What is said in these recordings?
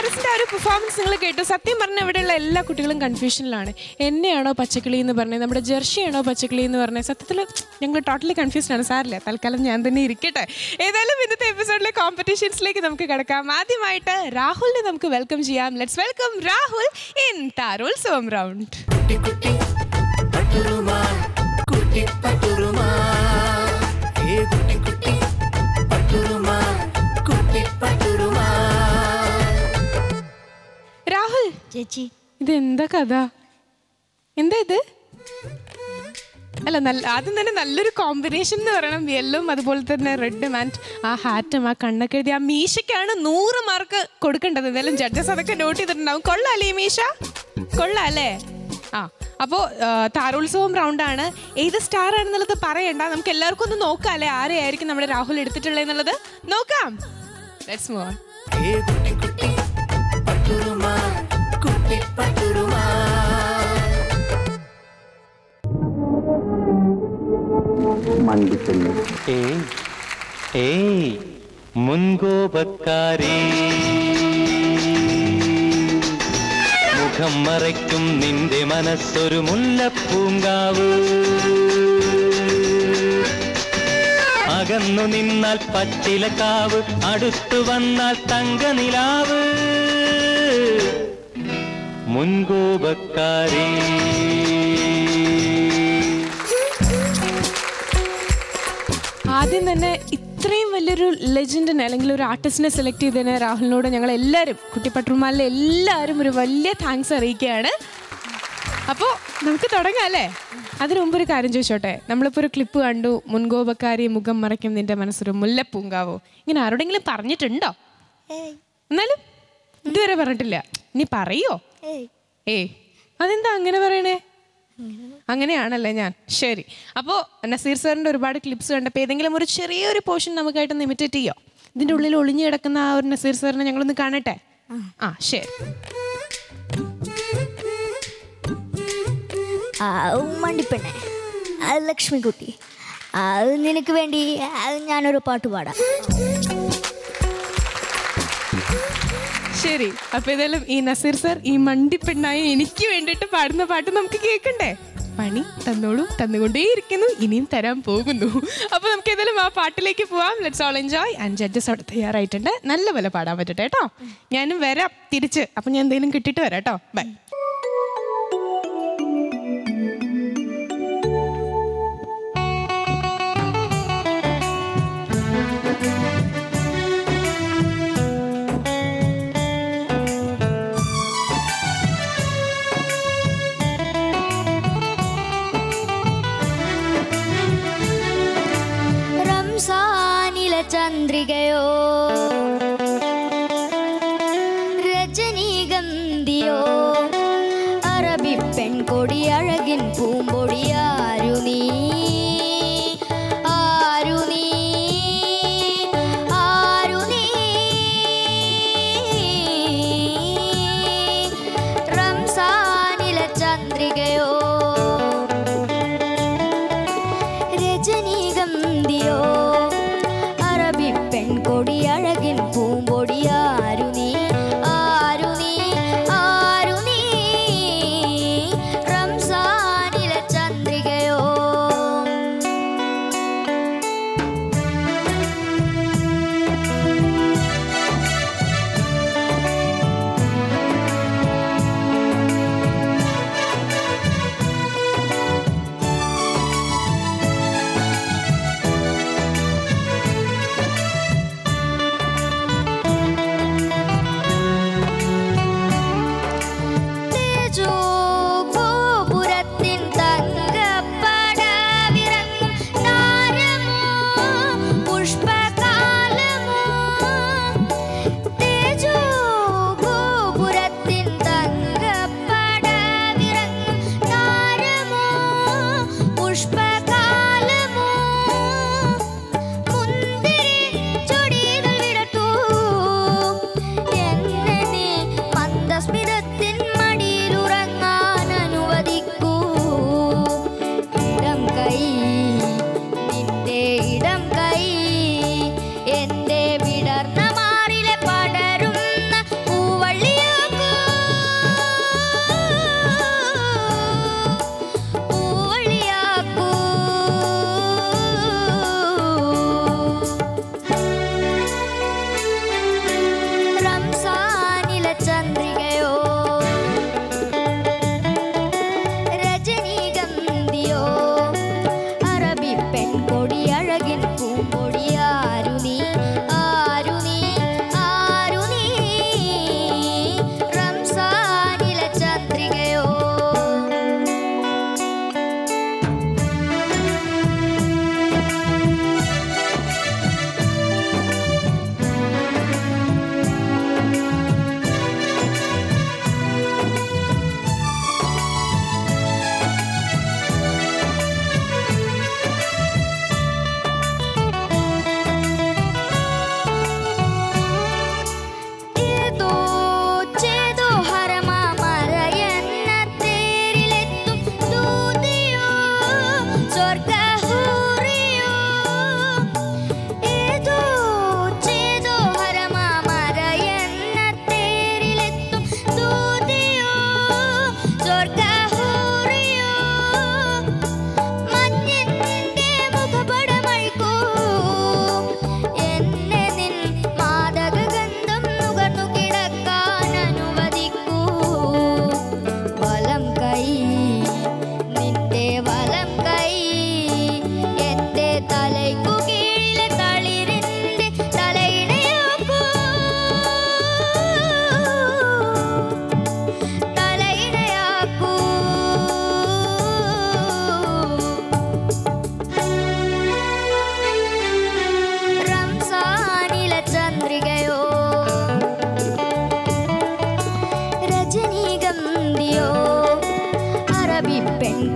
ഹാരിസിന്റെ ആ ഒരു പെർഫോമൻസ് നിങ്ങൾ കേട്ടു. സത്യം പറഞ്ഞാൽ ഇവിടെയുള്ള എല്ലാ കുട്ടികളും കൺഫ്യൂഷനിലാണ്. എന്നെയാണോ പച്ചക്കിളി എന്ന് പറഞ്ഞത്, നമ്മുടെ ജെർഷിയാണോ പച്ചക്കിളി എന്ന് പറഞ്ഞത്? സത്യത്തിൽ ഞങ്ങൾ ടോട്ടലി കൺഫ്യൂസ്ഡ് ആണ്. സാറില്ല, തൽക്കാലം ഞാൻ തന്നെ ഇരിക്കട്ടെ. ഏതായാലും ഇന്നത്തെ എപ്പിസോഡിലെ കോമ്പറ്റീഷൻസിലേക്ക് നമുക്ക് കിടക്കാം. ആദ്യമായിട്ട് രാഹുലിനെ നമുക്ക് വെൽക്കം ചെയ്യാം. Let's welcome Rahul in Tharolsavam round. Rahul ചേച്ചി, ഇത് എന്താ കഥ? എന്താ ഇത്? അല്ല, ആദ്യം തന്നെ നല്ലൊരു കോമ്പിനേഷൻ എന്ന് പറയണം. യെല്ലും അതുപോലെ തന്നെ റെഡും ആൻഡ് ആ ഹാറ്റും ആ കണ്ണൊക്കെ എഴുതി ആ മീശയ്ക്കാണ് 100 മാർക്ക് കൊടുക്കേണ്ടത്. എന്തായാലും ജഡ്ജസ് അതൊക്കെ നോട്ട് ചെയ്തിട്ടുണ്ടാവും. കൊള്ളാല്ലേ ഈ മീശ? കൊള്ളാല്ലേ? ആ, അപ്പോൾ താരോത്സവം റൗണ്ടാണ്. ഏത് സ്റ്റാർ ആണെന്നുള്ളത് പറയണ്ട, നമുക്ക് എല്ലാവർക്കും ഒന്ന് നോക്കാം അല്ലേ ആരെയായിരിക്കും നമ്മുടെ രാഹുൽ എടുത്തിട്ടുള്ളത് എന്നുള്ളത് നോക്കാം. Let's move on. മുൻകോപക്കാരി മുഖം മറയ്ക്കും നിന്റെ മനസ്സൊരു മുല്ലപ്പൂങ്കാവ്. അകന്നു നിന്നാൽ പച്ചിലക്കാവ്, അടുത്തു വന്നാൽ തങ്കനിലാവ്. മുൻകോപക്കാരി. ആദ്യം തന്നെ ഇത്രയും വലിയൊരു ലെജൻഡിനെ അല്ലെങ്കിൽ ഒരു ആർട്ടിസ്റ്റിനെ സെലക്ട് ചെയ്തതിന് രാഹുലിനോട് ഞങ്ങൾ എല്ലാവരും, കുട്ടിപ്പട്ടുമാലിലെ എല്ലാവരും ഒരു വലിയ താങ്ക്സ് അറിയിക്കുകയാണ്. അപ്പോൾ നമുക്ക് തുടങ്ങാം അല്ലേ? അതിനു മുമ്പ് ഒരു കാര്യം ചോദിച്ചോട്ടെ. നമ്മളിപ്പോൾ ഒരു ക്ലിപ്പ് കണ്ടു, മുൻകോപക്കാരി മുഖം മറയ്ക്കും നിന്റെ മനസ്സൊരു മുല്ലപ്പൂങ്കാവോ. ഇങ്ങനെ ആരോടെങ്കിലും പറഞ്ഞിട്ടുണ്ടോ? എന്നാലും ഇതുവരെ പറഞ്ഞിട്ടില്ല. ഇനി പറയോ? അതെന്താ അങ്ങനെ പറയണേ? അങ്ങനെയാണല്ലേ ഞാൻ. ശരി, അപ്പോൾ നസീർ സാറിൻ്റെ ഒരുപാട് ക്ലിപ്സ് കണ്ടപ്പോൾ ഏതെങ്കിലും ഒരു ചെറിയൊരു പോർഷൻ നമുക്കായിട്ടൊന്ന് ഇമിറ്റേറ്റ് ചെയ്യോ? ഇതിൻ്റെ ഉള്ളിൽ ഒളിഞ്ഞു കിടക്കുന്ന ആ ഒരു നസീർ സാറിനെ ഞങ്ങളൊന്ന് കാണട്ടെ. ആ ശരി. മണ്ടിപ്പെണ്ണെ, അത് ലക്ഷ്മിക്കുട്ടി, അത് നിനക്ക് വേണ്ടി ഞാനൊരു പാട്ട് പാടാം. ശരി, അപ്പൊ ഏതായാലും ഈ നസീർ സാർ ഈ മണ്ടിപ്പെണ്ണായ എനിക്ക് വേണ്ടിയിട്ട് പാടുന്ന പാട്ട് നമുക്ക് കേൾക്കണ്ടേ? പണി തന്നോളൂ, തന്നുകൊണ്ടേയിരിക്കുന്നു, ഇനിയും തരാൻ പോകുന്നു. അപ്പൊ നമുക്ക് ഏതായാലും ആ പാട്ടിലേക്ക് പോവാം. Let's all enjoy. And judges അവിടെ തയ്യാറായിട്ടുണ്ട്. നല്ല പോലെ പാടാൻ പറ്റട്ടെ കേട്ടോ. ഞാനും വരാം തിരിച്ച്. അപ്പൊ ഞാൻ എന്തെങ്കിലും കിട്ടിയിട്ട് വരാം കേട്ടോ. ബൈ. ചന്ദ്രികയോ രജനീഗന്ധിയോ അറബി പെൺകൊടി അഴകിൻ പൂമ്പൊടി ആരു നീ, ആരു നീ, ആരു നീ. റംസാനിലെ ചന്ദ്രികയോ രജനീഗന്ധിയോ പെൺകൊടി അഴകിൻ പൂമ്പൊടി ആരു നീ, ആരു നീ, ആരു നീ. റംസാനിലെ ചന്ദ്രികയോ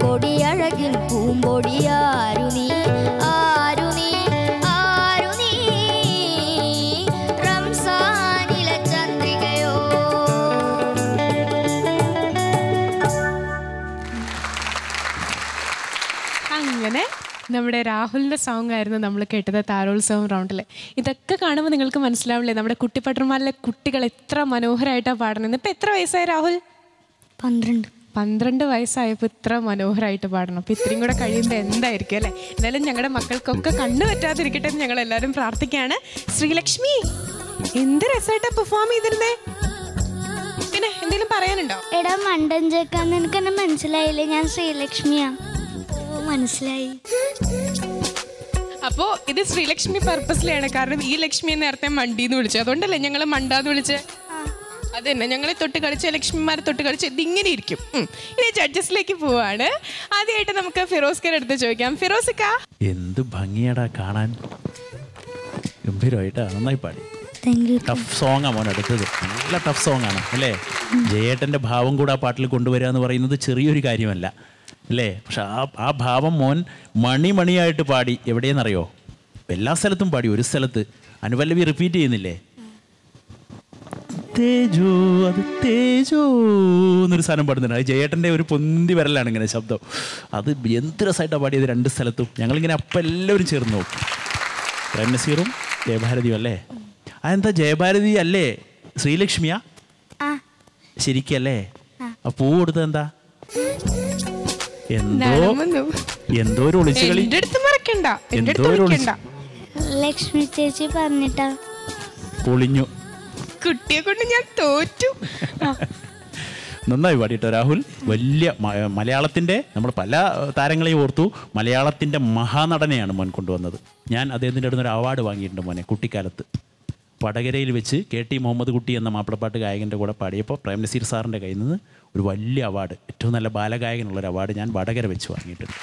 കൊടിയഴകിൻ പൂമ്പൊടിയാരു നീ ആരു നീ ആരു നീ റംസാനിലെ ചന്ദ്രികയോ. അങ്ങനെ നമ്മുടെ രാഹുലിൻ്റെ സോങ് ആയിരുന്നു നമ്മൾ കേട്ടത് താരോത്സവം റൗണ്ടിൽ. ഇതൊക്കെ കാണുമ്പോൾ നിങ്ങൾക്ക് മനസ്സിലാവില്ലേ നമ്മുടെ കുട്ടിപ്പട്ടർമാരിലെ കുട്ടികൾ എത്ര മനോഹരമായിട്ടാണ് പാടുന്നത്. ഇപ്പം എത്ര വയസ്സായി രാഹുൽ? 12 വയസ്സായപ്പോൾ ഇത്ര മനോഹരമായിട്ട് പാടണം. അപ്പോൾ ഇത്രയും കൂടെ കഴിയുമ്പോൾ എന്തായിരിക്കും അല്ലേ? എന്നാലും ഞങ്ങളുടെ മക്കൾക്കൊക്കെ കണ്ണു പറ്റാതിരിക്കട്ടെ എന്ന് ഞങ്ങൾ എല്ലാവരും പ്രാർത്ഥിക്കുകയാണ്. ശ്രീലക്ഷ്മി എന്ത് രസമായിട്ടാണ് പെർഫോം ചെയ്തിരുന്നേ. പിന്നെ എന്തെങ്കിലും പറയാനുണ്ടോ? എടാ മണ്ടൻ ചേക്കാന്ന് എനിക്കെന്നെ മനസ്സിലായില്ലേ? ഞാൻ ശ്രീലക്ഷ്മിയാ. മനസ്സിലായി. അപ്പോൾ ഇത് ശ്രീലക്ഷ്മി പർപ്പസിലാണ്. കാരണം ഈ ലക്ഷ്മിയെ നേരത്തെ മണ്ടിന്ന് വിളിച്ചു, അതുകൊണ്ടല്ലേ ഞങ്ങൾ മണ്ടാന്ന് വിളിച്ചേ. അത് തന്നെ, ഞങ്ങളെ തൊട്ട് കളിച്ച ലക്ഷ്മിമാരെ തൊട്ട് കളിച്ച് ഇതിങ്ങനെ ഇരിക്കും. ഇനി ജഡ്ജസിലേക്ക് പോവാണ്. ആദ്യമായിട്ട് നമുക്ക് ഫിറോസ്ക്കയുടെ അടുത്ത് ചോദിക്കാം. ഫിറോസിക്ക, എന്ത് ഭംഗിയാടാ കാണാൻ, ഗംഭീരമായിട്ടാ, നന്നായി പാടി. ടഫ് സോങ്ങാ മോൻ എടുത്തത്, നല്ല ടഫ് സോങ് ആണ് അല്ലേ? ജയേട്ടൻ്റെ ഭാവം കൂടെ ആ പാട്ടിൽ കൊണ്ടുവരിക എന്ന് പറയുന്നത് ചെറിയൊരു കാര്യമല്ല അല്ലേ? പക്ഷെ ആ ഭാവം മോൻ മണിയായിട്ട് പാടി. എവിടെയെന്നറിയോ? എല്ലാ സ്ഥലത്തും പാടി. ഒരു സ്ഥലത്ത് അനുപല്ലവി റിപ്പീറ്റ് ചെയ്യുന്നില്ലേ, തേജോ അത് തേജോ എന്നൊരു സാധനം പാടുന്നുണ്ട്. അത് ജയേട്ടൻ്റെ ഒരു പൊന്തി വരലാണ് ഇങ്ങനെ ശബ്ദം. അത് എന്ത് രസമായിട്ടാണ് പാടിയത് 2 സ്ഥലത്തും. ഞങ്ങളിങ്ങനെ അപ്പം എല്ലാവരും ചേർന്ന് നോക്കും. പ്രേംനസീറും ജയഭാരതിയും അല്ലേ? അതെന്താ ജയഭാരതി അല്ലേ ശ്രീലക്ഷ്മിയാ? ശരിക്കല്ലേ? ആ പൂ കൊടുത്തത് എന്താ? എന്തോ ഒരു ഒളിച്ചുകളി. ലക്ഷ്മി ചേച്ചി പറഞ്ഞിട്ടാ പൊളിഞ്ഞു. കുട്ടിയെ കൊണ്ട് ഞാൻ തോറ്റു. നന്നായി പാടിട്ടോ രാഹുൽ. വലിയ മലയാളത്തിൻ്റെ, നമ്മൾ പല താരങ്ങളെയും ഓർത്തു, മലയാളത്തിൻ്റെ മഹാനടനെയാണ് മോൻ കൊണ്ടുവന്നത്. ഞാൻ അദ്ദേഹത്തിൻ്റെ അടുത്ത് ഒരു അവാർഡ് വാങ്ങിയിട്ടുണ്ട് മോനെ കുട്ടിക്കാലത്ത്. വടകരയിൽ വെച്ച് KT മുഹമ്മദ് കുട്ടി എന്ന മാപ്പിളപ്പാട്ട് ഗായകൻ്റെ കൂടെ പാടിയപ്പോൾ പ്രേംനസീർ സാറിൻ്റെ കയ്യിൽ നിന്ന് ഒരു വലിയ അവാർഡ്, ഏറ്റവും നല്ല ബാലഗായകനുള്ളൊരു അവാർഡ് ഞാൻ വടകര വെച്ച് വാങ്ങിയിട്ടുണ്ട്.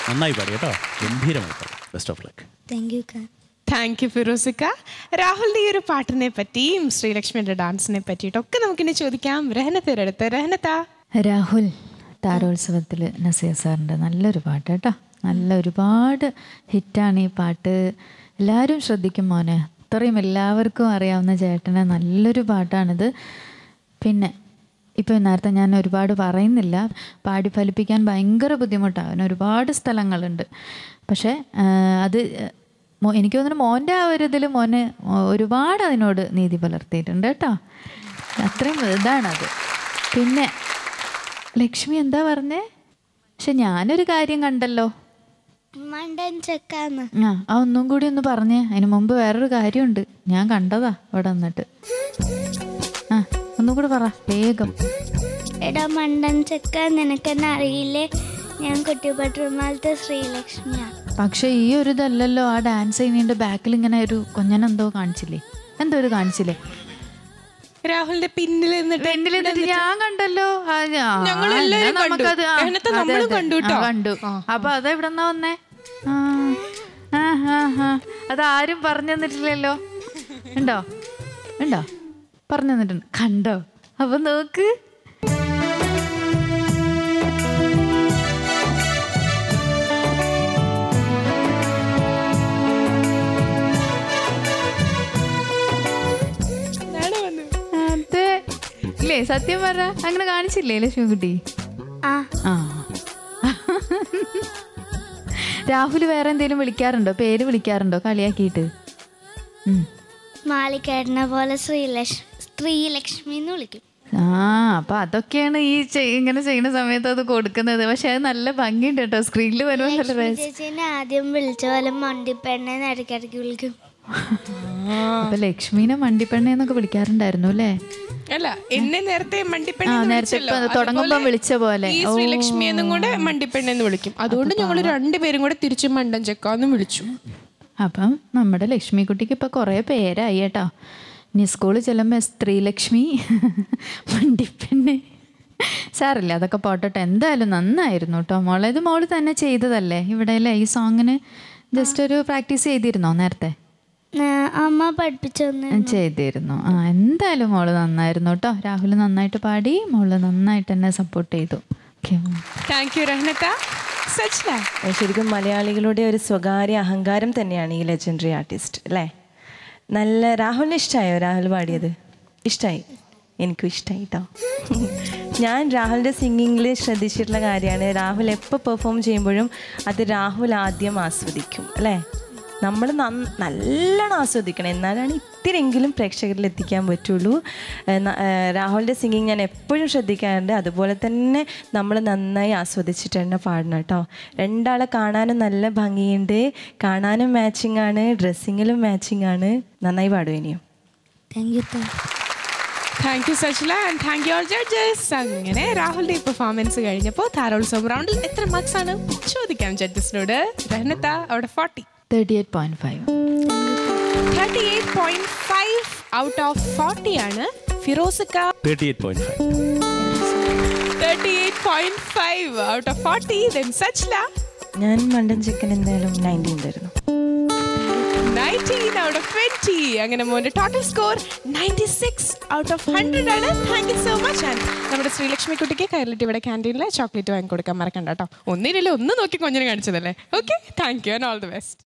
നന്നായി പാടി കേട്ടോ, ഗംഭീരമായി പാടി. Best of luck. Thank you ഫിറോസിക്ക. രാഹുലിൻ്റെ ഈ ഒരു പാട്ടിനെ പറ്റിയും ശ്രീലക്ഷ്മിയുടെ ഡാൻസിനെ പറ്റിയിട്ടൊക്കെ നമുക്കിനി ചോദിക്കാം. രഹനത്തിൻ്റെ അടുത്ത്. രഹനത്താ, രാഹുൽ താരോത്സവത്തിൽ നസീർ സാറിൻ്റെ നല്ലൊരു പാട്ട് കേട്ടോ, നല്ല ഒരുപാട് ഹിറ്റാണ് ഈ പാട്ട്. എല്ലാവരും ശ്രദ്ധിക്കും മോനെ, അത്രയും എല്ലാവർക്കും അറിയാവുന്ന ചേട്ടനെ നല്ലൊരു പാട്ടാണിത്. പിന്നെ ഇപ്പോൾ നേരത്തെ ഞാൻ ഒരുപാട് പറയുന്നില്ല, പാടി ഫലിപ്പിക്കാൻ ഭയങ്കര ബുദ്ധിമുട്ടാണ്. അവന് ഒരുപാട് സ്ഥലങ്ങളുണ്ട്. പക്ഷേ അത് എനിക്ക് തോന്നുന്നു മോൻ്റെ ആ ഒരു ഇതിൽ മോന് ഒരുപാട് അതിനോട് നീതി പുലർത്തിയിട്ടുണ്ട് കേട്ടോ. അത്രയും ഇതാണത്. പിന്നെ ലക്ഷ്മി എന്താ പറഞ്ഞേ? പക്ഷെ ഞാനൊരു കാര്യം കണ്ടല്ലോ, ആ ഒന്നും കൂടി ഒന്ന് പറഞ്ഞേ. അതിന് മുമ്പ് വേറൊരു കാര്യമുണ്ട്, ഞാൻ കണ്ടതാ ഇവിടെ വന്നിട്ട്. ആ ഒന്നും കൂടി പറ വേഗം. എടാ മണ്ടൻ ചെക്ക, നിനക്കെന്നെ അറിയില്ലേ? ഞാൻ കുട്ടിപ്പട്ടർമാലത്തെ ശ്രീലക്ഷ്മിയാ. പക്ഷെ ഈ ഒരു ഇതല്ലല്ലോ, ആ ഡാൻസ് ചെയ്യുന്നതിൻ്റെ ബാക്കിൽ ഇങ്ങനെ ഒരു കൊഞ്ഞനെന്തോ കാണിച്ചില്ലേ? എന്തോ ഒരു കാണിച്ചില്ലേ രാഹുലിന്റെ പിന്നിൽ ഞാൻ കണ്ടല്ലോ. കണ്ടു. അപ്പൊ അതെവിടെന്നാ വന്നേ? അതാരും പറഞ്ഞു തന്നിട്ടില്ലല്ലോ. ഉണ്ടോ പറഞ്ഞു തന്നിട്ടുണ്ട്. കണ്ടോ? അപ്പൊ നോക്ക്. ഇല്ലേ, സത്യം പറ, അങ്ങനെ കാണിച്ചില്ലേ ലക്ഷ്മിക്കുട്ടി? രാഹുൽ വേറെ എന്തെങ്കിലും വിളിക്കാറുണ്ടോ? പേര് വിളിക്കാറുണ്ടോ കളിയാക്കിയിട്ട്? മാളിക്കേട്ടനെ പോലെ ശ്രീലക്ഷ്മി എന്ന് വിളിക്കും. അപ്പൊ അതൊക്കെയാണ് ഈ ഇങ്ങനെ ചെയ്യുന്ന സമയത്ത് അത് കൊടുക്കുന്നത്. പക്ഷെ അത് നല്ല ഭംഗിയുണ്ട് കേട്ടോ, സ്ക്രീനിൽ വരുമ്പോൾ. ചേച്ചീനെ ആദ്യം വിളിച്ച പോലെ മണ്ടിപ്പെണ്ണേന്ന് ഇടയ്ക്കിടയ്ക്ക് വിളിക്കും. അപ്പൊ ലക്ഷ്മീനെ മണ്ടിപ്പെണ്ണേന്നൊക്കെ വിളിക്കാറുണ്ടായിരുന്നു അല്ലേ? അല്ല, എന്നെ നേരത്തെ നേരത്തെ തുടങ്ങുമ്പോ വിളിച്ച പോലെ ശ്രീലക്ഷ്മി എന്നും കൂടെ മണ്ടിപ്പെണ്ണെന്ന് വിളിക്കും. അതുകൊണ്ട് ഞങ്ങൾ 2 പേരും കൂടെ തിരിച്ചു മണ്ടൻ ചെക്കാന്ന് വിളിച്ചു. അപ്പം നമ്മുടെ ലക്ഷ്മിക്കുട്ടിക്ക് ഇപ്പൊ കുറെ പേരായി കേട്ടോ. ഇനി സ്കൂളിൽ ചെല്ലുമ്പോ സ്ത്രീലക്ഷ്മി, മണ്ടിപ്പെണ്ണ്, സാറില്ല അതൊക്കെ പോട്ടെ. എന്തായാലും നന്നായിരുന്നു കേട്ടോ മോളെ. ഇത് മോള് തന്നെ ചെയ്തതല്ലേ ഇവിടെ അല്ലേ? ഈ സോങ്ങിന് ജസ്റ്റ് ഒരു പ്രാക്ടീസ് ചെയ്തിരുന്നോ നേരത്തെ? അമ്മ പഠിപ്പിച്ചു ചെയ്തിരുന്നു. എന്തായാലും മോള് നന്നായിരുന്നു കേട്ടോ. രാഹുൽ നന്നായിട്ട് പാടി, മോള് നന്നായിട്ട് എന്നെ സപ്പോർട്ട് ചെയ്തു. Thank you റഹ്നത്ത. സജ്ല, ശരിക്കും മലയാളികളുടെ ഒരു സ്വകാര്യ അഹങ്കാരം തന്നെയാണ് ഈ ലെജൻഡറി ആർട്ടിസ്റ്റ് അല്ലേ? നല്ല രാഹുലിന് ഇഷ്ടമായോ രാഹുൽ പാടിയത്? ഇഷ്ടമായി? എനിക്കും ഇഷ്ടമായി കേട്ടോ. ഞാൻ രാഹുലിൻ്റെ സിംഗിങ്ങിൽ ശ്രദ്ധിച്ചിട്ടുള്ള കാര്യമാണ്, രാഹുൽ എപ്പോൾ പെർഫോം ചെയ്യുമ്പോഴും അത് രാഹുൽ ആദ്യം ആസ്വദിക്കും അല്ലേ? നമ്മൾ നല്ലോണം ആസ്വദിക്കണം, എന്നാലാണ് ഇത്തിരിയെങ്കിലും പ്രേക്ഷകരിൽ എത്തിക്കാൻ പറ്റുള്ളൂ. രാഹുലിൻ്റെ സിംഗിങ് ഞാൻ എപ്പോഴും ശ്രദ്ധിക്കാറുണ്ട്. അതുപോലെ തന്നെ നമ്മൾ നന്നായി ആസ്വദിച്ചിട്ട് തന്നെ പാടണം കേട്ടോ. രണ്ടാളെ കാണാനും നല്ല ഭംഗിയുണ്ട്, കാണാനും മാച്ചിങ് ആണ്, ഡ്രസ്സിങ്ങിലും മാച്ചിങ് ആണ്. നന്നായി പാടും ഇനിയും. Thank you Sajla and thank you all judges. അങ്ങനെ രാഹുലിന്റെ ഈ പെർഫോമൻസ് കഴിഞ്ഞപ്പോൾ താരോത്സവം റൗണ്ടിൽ എത്ര മാർക്സ് ആണ് ചോദിക്കാം ജഡ്ജസിനോട്. റഹ്നത്ത അവിടെ 38.5. 38.5 ഔട്ട് ഓഫ് 40 ആണ്. ഫിറോസിക്ക 38.5 ഔട്ട് ഓഫ് 40. Then സജ്ല, ഞാൻ മണ്ടൻ ചിക്കൻ എന്തായാലും 19 തരുന്നു. 19 out of 20. അങ്ങനെ മോന്റെ ടോട്ടൽ സ്കോർ 96 out of 100 ആണ്. Thank you so much. And നമ്മുടെ ശ്രീലക്ഷ്മി കുട്ടിക്ക് കയറിയിട്ട് ഇവിടെ ക്യാൻറ്റീനിൽ ചോക്ലേറ്റ് വാങ്ങി കൊടുക്കാൻ മറക്കണ്ട കേട്ടോ. ഒന്നിനല്ലേ ഒന്ന് നോക്കി കൊഞ്ഞിനെ കാണിച്ചതല്ലേ. Okay, thank you and all the best.